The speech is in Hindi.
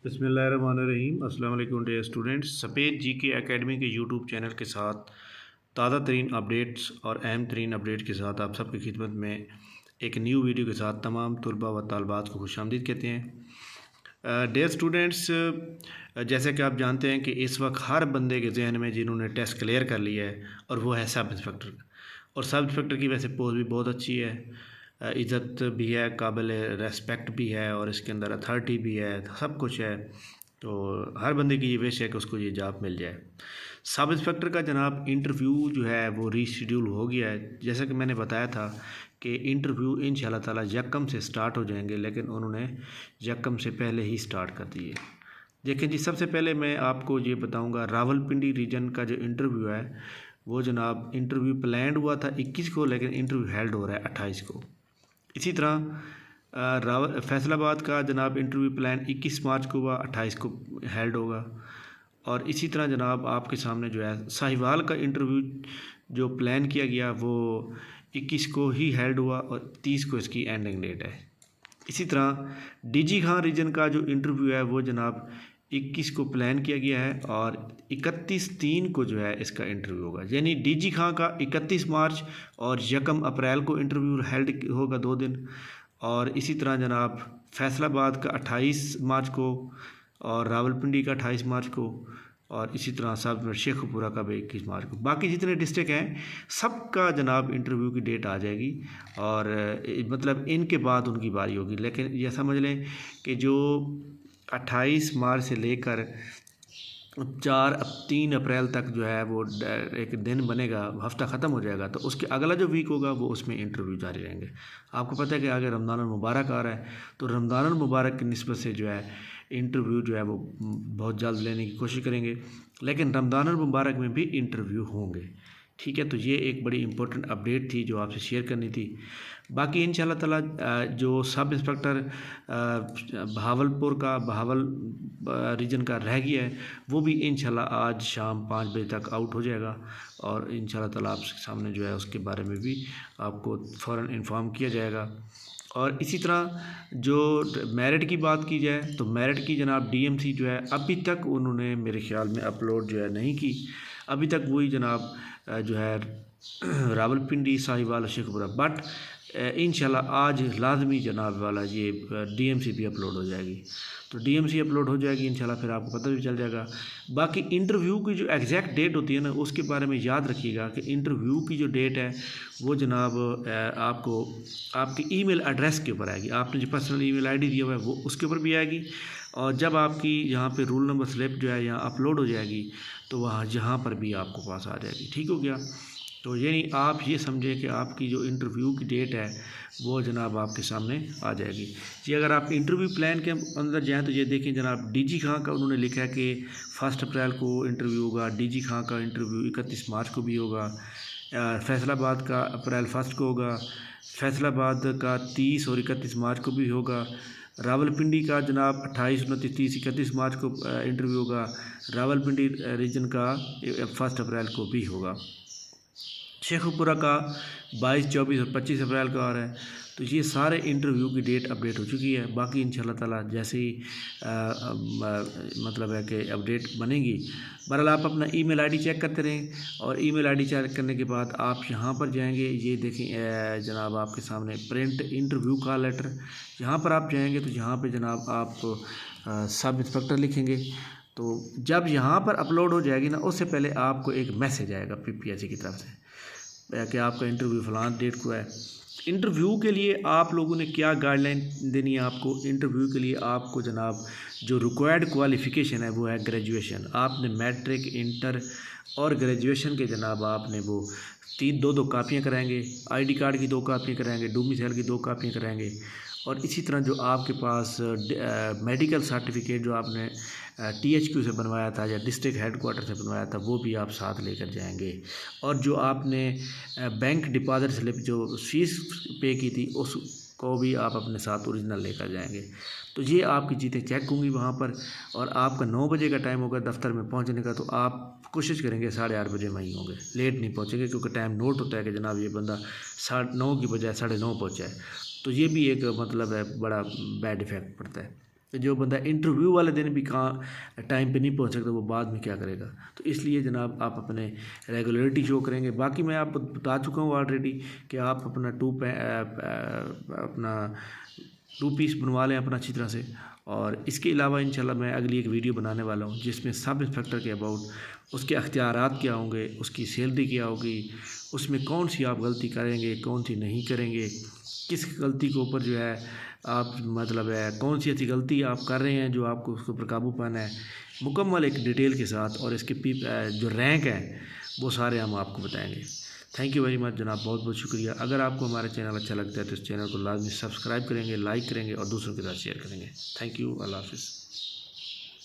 बिस्मिल्लाहिर्रहमानिर्रहीम। अस्सलाम वालेकुम डियर स्टूडेंट्स। सफ़ेद जी के एकेडमी के यूट्यूब चैनल के साथ ताज़ा तरीन अपडेट्स और अहम तरीन अपडेट के साथ आप सबकी खिदमत में एक न्यू वीडियो के साथ तमाम तलबा व तालबात को खुशामदीद कहते हैं। डियर स्टूडेंट्स, जैसे कि आप जानते हैं कि इस वक्त हर बंदे के जहन में जिन्होंने टेस्ट क्लियर कर लिया है और वो है सब इंस्पेक्टर। और सब इंस्पेक्टर की वैसे पोस्ट भी बहुत अच्छी है, इज़्ज़त भी है, काबिल रेस्पेक्ट भी है और इसके अंदर अथॉरिटी भी है, सब कुछ है। तो हर बंदे की ये विश है कि उसको ये जॉब मिल जाए। सब इंस्पेक्टर का जनाब इंटरव्यू जो है वो रीशेड्यूल हो गया है। जैसा कि मैंने बताया था कि इंटरव्यू इंशाल्लाह ताला यकम से स्टार्ट हो जाएंगे, लेकिन उन्होंने यकम से पहले ही स्टार्ट कर दिए। देखें जी, सबसे पहले मैं आपको ये बताऊंगा रावलपिंडी रीजन का जो इंटरव्यू है वो जनाब इंटरव्यू प्लान हुआ था 21 को, लेकिन इंटरव्यू हेल्ड हो रहा है 28 को। इसी तरह फैसलाबाद का जनाब इंटरव्यू प्लान 21 मार्च को हुआ, 28 को हेल्ड होगा। और इसी तरह जनाब आपके सामने जो है साहिवाल का इंटरव्यू जो प्लान किया गया वो 21 को ही हेल्ड हुआ और 30 को इसकी एंडिंग डेट है। इसी तरह डीजी खां रीजन का जो इंटरव्यू है वो जनाब 21 को प्लान किया गया है और 31/3 को जो है इसका इंटरव्यू होगा। यानी डीजी खां का 31 मार्च और 1 अप्रैल को इंटरव्यू हेल्ड होगा, 2 दिन। और इसी तरह जनाब फैसलाबाद का 28 मार्च को और रावलपिंडी का 28 मार्च को और इसी तरह सब शेखपुरा का भी 21 मार्च को। बाकी जितने डिस्ट्रिक्ट हैं सबका जनाब इंटरव्यू की डेट आ जाएगी और मतलब इनके बाद उनकी बारी होगी। लेकिन यह समझ लें कि जो 28 मार्च से लेकर 3 अप्रैल तक जो है वो एक दिन बनेगा, हफ्ता ख़त्म हो जाएगा, तो उसके अगला जो वीक होगा वो उसमें इंटरव्यू जारी रहेंगे। आपको पता है कि आगे रमज़ान मुबारक आ रहा है, तो रमज़ान मुबारक की निस्बत से जो है इंटरव्यू जो है वो बहुत जल्द लेने की कोशिश करेंगे, लेकिन रमज़ान मुबारक में भी इंटरव्यू होंगे। ठीक है, तो ये एक बड़ी इंपॉर्टेंट अपडेट थी जो आपसे शेयर करनी थी। बाकी इंशाल्लाह ताला जो सब इंस्पेक्टर बहावल रीजन का रह गया है वो भी इंशाल्लाह आज शाम 5 बजे तक आउट हो जाएगा और इंशाल्लाह ताला आपके सामने जो है उसके बारे में भी आपको फ़ौरन इन्फॉर्म किया जाएगा। और इसी तरह जो मेरिट की बात की जाए तो मेरिट की जनाब डीएमसी जो है अभी तक उन्होंने मेरे ख्याल में अपलोड जो है नहीं की। अभी तक वही जनाब जो है रावलपिंडी, साहिवाल, शेखपुरा, बट इंशाल्लाह आज लाजमी जनाब वाला ये डीएमसी भी अपलोड हो जाएगी। तो डीएमसी अपलोड हो जाएगी इंशाल्लाह, फिर आपको पता भी चल जाएगा। बाकी इंटरव्यू की जो एग्जैक्ट डेट होती है ना उसके बारे में याद रखिएगा कि इंटरव्यू की जो डेट है वो जनाब आपको आपकी ईमेल एड्रेस के ऊपर आएगी। आपने जो पर्सनल ईमेल आईडी दिया हुआ है वो उसके ऊपर भी आएगी। और जब आपकी यहाँ पे रोल नंबर स्लिप जो है यहाँ अपलोड हो जाएगी तो वहाँ जहाँ पर भी आपको पास आ जाएगी। ठीक हो गया। तो यानी आप ये समझें कि आपकी जो इंटरव्यू की डेट है वो जनाब आपके सामने आ जाएगी। जी, अगर आप इंटरव्यू प्लान के अंदर जाएं तो ये देखें जनाब डीजी खां का उन्होंने लिखा है कि 1 अप्रैल को इंटरव्यू होगा। डीजी खां का इंटरव्यू 31 मार्च को भी होगा। फैसलाबाद का अप्रैल 1 को होगा। फैसलाबाद का 30 और 31 मार्च को भी होगा। रावलपिंडी का जनाब 28, 29, 30, 31 मार्च को इंटरव्यू होगा। रावलपिंडी रीजन का 1 अप्रैल को भी होगा। शेखपुरा का 22, 24 और 25 अप्रैल को आ रहा है। तो ये सारे इंटरव्यू की डेट अपडेट हो चुकी है। बाकी इंशाल्लाह ताला जैसे ही मतलब है कि अपडेट बनेगी, बहरहाल आप अपना ईमेल आईडी चेक करते रहें। और ईमेल आईडी चेक करने के बाद आप यहाँ पर जाएंगे, ये देखें जनाब आपके सामने प्रिंट इंटरव्यू का लेटर, यहाँ पर आप जाएंगे तो यहाँ पर जनाब आप सब इंस्पेक्टर लिखेंगे। तो जब यहाँ पर अपलोड हो जाएगी ना उससे पहले आपको एक मैसेज आएगा पीपीएससी की तरफ से कि आपका इंटरव्यू फ़लाँ डेट को है। इंटरव्यू के लिए आप लोगों ने क्या गाइडलाइन देनी है आपको? इंटरव्यू के लिए आपको जनाब जो रिक्वायर्ड क्वालिफ़िकेशन है वो है ग्रेजुएशन। आपने मैट्रिक, इंटर और ग्रेजुएशन के जनाब आपने वो 2 कापियाँ कराएंगे। आईडी कार्ड की 2 कापियाँ कराएंगे, डोमिसाइल की 2 कापियाँ कराएंगे। और इसी तरह जो आपके पास मेडिकल सर्टिफिकेट जो आपने टीएचक्यू से बनवाया था या डिस्ट्रिक्ट हेडक्वार्टर से बनवाया था वो भी आप साथ लेकर जाएंगे। और जो आपने बैंक डिपॉजिट स्लिप जो फीस पे की थी उसको भी आप अपने साथ ओरिजिनल लेकर जाएंगे। तो ये आपकी चीज़ें चेक होंगी वहाँ पर। और आपका 9 बजे का टाइम होगा दफ्तर में पहुँचने का, तो आप कोशिश करेंगे 8:30 बजे वहीं होंगे, लेट नहीं पहुँचेंगे, क्योंकि टाइम नोट होता है कि जनाब ये बंदा 9:30 की बजाय 9:30 पहुँचा है। तो ये भी एक मतलब है बड़ा बैड इफ़ेक्ट पड़ता है। जो बंदा इंटरव्यू वाले दिन भी कहाँ टाइम पे नहीं पहुंच सकता, वो बाद में क्या करेगा। तो इसलिए जनाब आप अपने रेगुलरिटी शो करेंगे। बाकी मैं आपको बता चुका हूँ ऑलरेडी कि आप अपना अपना 2 पीस बनवा लें अपना अच्छी तरह से। और इसके अलावा इंशाल्लाह मैं अगली एक वीडियो बनाने वाला हूँ जिसमें सब इंस्पेक्टर के अबाउट उसके अख्तियारात क्या होंगे, उसकी सैलरी क्या होगी, उसमें कौन सी आप गलती करेंगे, कौन सी नहीं करेंगे, किस गलती के ऊपर जो है आप मतलब है कौन सी ऐसी गलती आप कर रहे हैं जो आपको उसके ऊपर काबू पाना है, मुकम्मल एक डिटेल के साथ। और इसके जो रैंक है वो सारे हम आपको बताएंगे। थैंक यू वेरी मच जनाब, बहुत बहुत शुक्रिया। अगर आपको हमारा चैनल अच्छा लगता है तो इस चैनल को लाजमी सब्सक्राइब करेंगे, लाइक करेंगे और दूसरों के साथ शेयर करेंगे। थैंक यू, अल्लाह हाफिज़।